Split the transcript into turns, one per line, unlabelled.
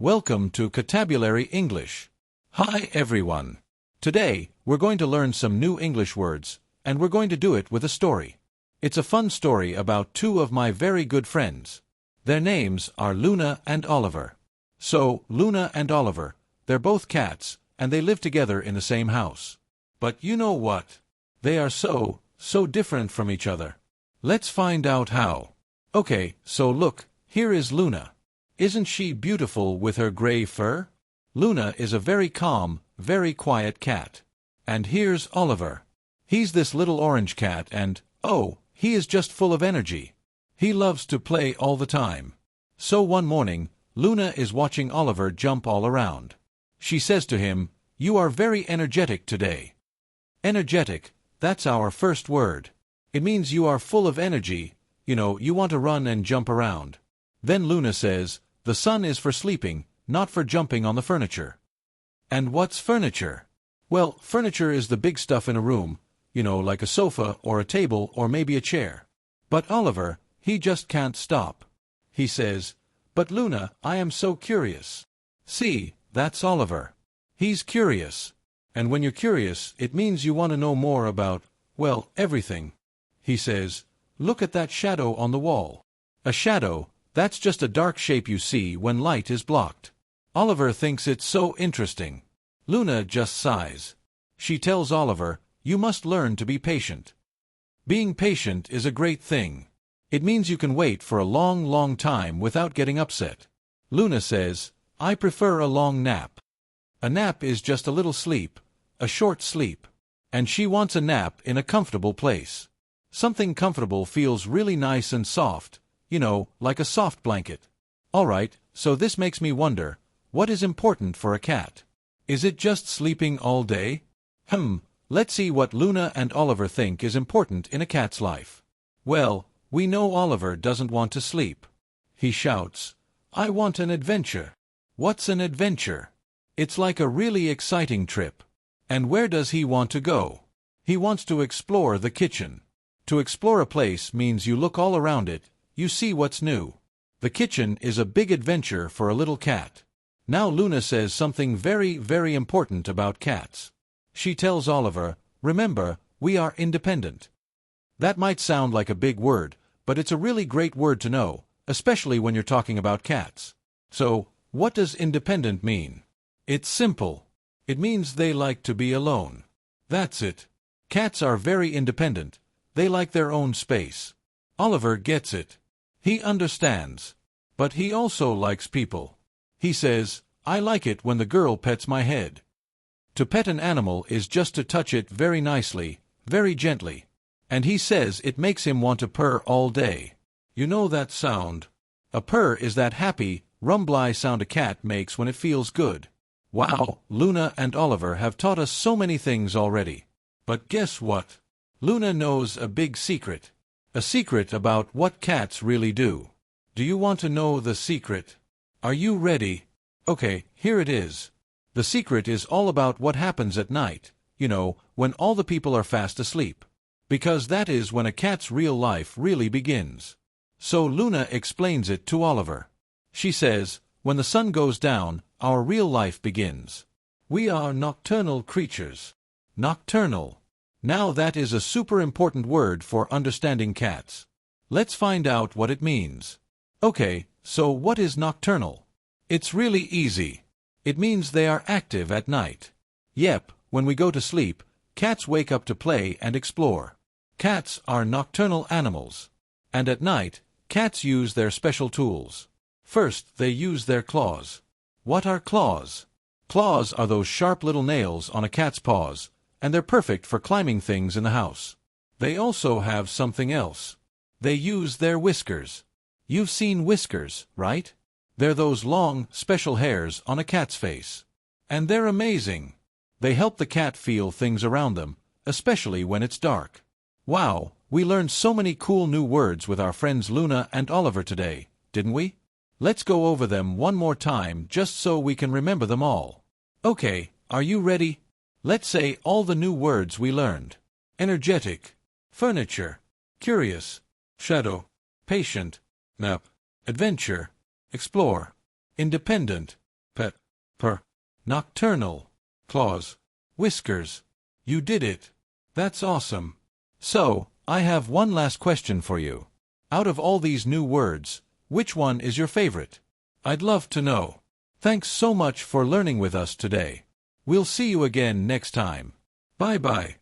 Welcome to Catabulary English. Hi everyone. Today, we're going to learn some new English words, and we're going to do it with a story. It's a fun story about two of my very good friends. Their names are Luna and Oliver. So, Luna and Oliver, they're both cats, and they live together in the same house. But you know what? They are so different from each other. Let's find out how. Okay, so look, here is Luna. Isn't she beautiful with her gray fur? Luna is a very calm, very quiet cat. And here's Oliver. He's this little orange cat and, oh, he is just full of energy. He loves to play all the time. So one morning, Luna is watching Oliver jump all around. She says to him, "You are very energetic today." Energetic, that's our first word. It means you are full of energy, you want to run and jump around. Then Luna says, "The sun is for sleeping, not for jumping on the furniture." And what's furniture? Well, furniture is the big stuff in a room, like a sofa or a table or maybe a chair. But Oliver, he just can't stop. He says, "But Luna, I am so curious." See, that's Oliver. He's curious. And when you're curious, it means you want to know more about, well, everything. He says, "Look at that shadow on the wall." A shadow, that's just a dark shape you see when light is blocked. Oliver thinks it's so interesting. Luna just sighs. She tells Oliver, "You must learn to be patient." Being patient is a great thing. It means you can wait for a long, long time without getting upset. Luna says, "I prefer a long nap." A nap is just a little sleep, a short sleep. And she wants a nap in a comfortable place. Something comfortable feels really nice and soft, like a soft blanket. Alright, so this makes me wonder, what is important for a cat? Is it just sleeping all day? Let's see what Luna and Oliver think is important in a cat's life. Well, we know Oliver doesn't want to sleep. He shouts, "I want an adventure." What's an adventure? It's like a really exciting trip. And where does he want to go? He wants to explore the kitchen. To explore a place means you look all around it, you see what's new. The kitchen is a big adventure for a little cat. Now Luna says something very, very important about cats. She tells Oliver, "Remember, we are independent." That might sound like a big word, but it's a really great word to know, especially when you're talking about cats. So, what does independent mean? It's simple. It means they like to be alone. That's it. Cats are very independent. They like their own space. Oliver gets it. He understands. But he also likes people. He says, "I like it when the girl pets my head." To pet an animal is just to touch it very nicely, very gently. And he says it makes him want to purr all day. You know that sound? A purr is that happy, rumbly sound a cat makes when it feels good. Wow, Luna and Oliver have taught us so many things already. But guess what? Luna knows a big secret. A secret about what cats really do. Do you want to know the secret? Are you ready? Okay, here it is. The secret is all about what happens at night, when all the people are fast asleep. Because that is when a cat's real life really begins. So Luna explains it to Oliver. She says, "When the sun goes down, our real life begins. We are nocturnal creatures." Nocturnal. Now that is a super important word for understanding cats. Let's find out what it means. Okay, so what is nocturnal? It's really easy. It means they are active at night. Yep, when we go to sleep, cats wake up to play and explore. Cats are nocturnal animals. And at night, cats use their special tools. First, they use their claws. What are claws? Claws are those sharp little nails on a cat's paws, and they're perfect for climbing things in the house. They also have something else. They use their whiskers. You've seen whiskers, right? They're those long, special hairs on a cat's face. And they're amazing. They help the cat feel things around them, especially when it's dark. Wow, we learned so many cool new words with our friends Luna and Oliver today, didn't we? Let's go over them one more time just so we can remember them all. Okay, are you ready? Let's say all the new words we learned. Energetic, furniture, curious, shadow, patient, nap, adventure, explore, independent, pet, purr, nocturnal, claws, whiskers. You did it. That's awesome. So, I have one last question for you. Out of all these new words, which one is your favorite? I'd love to know. Thanks so much for learning with us today. We'll see you again next time. Bye-bye.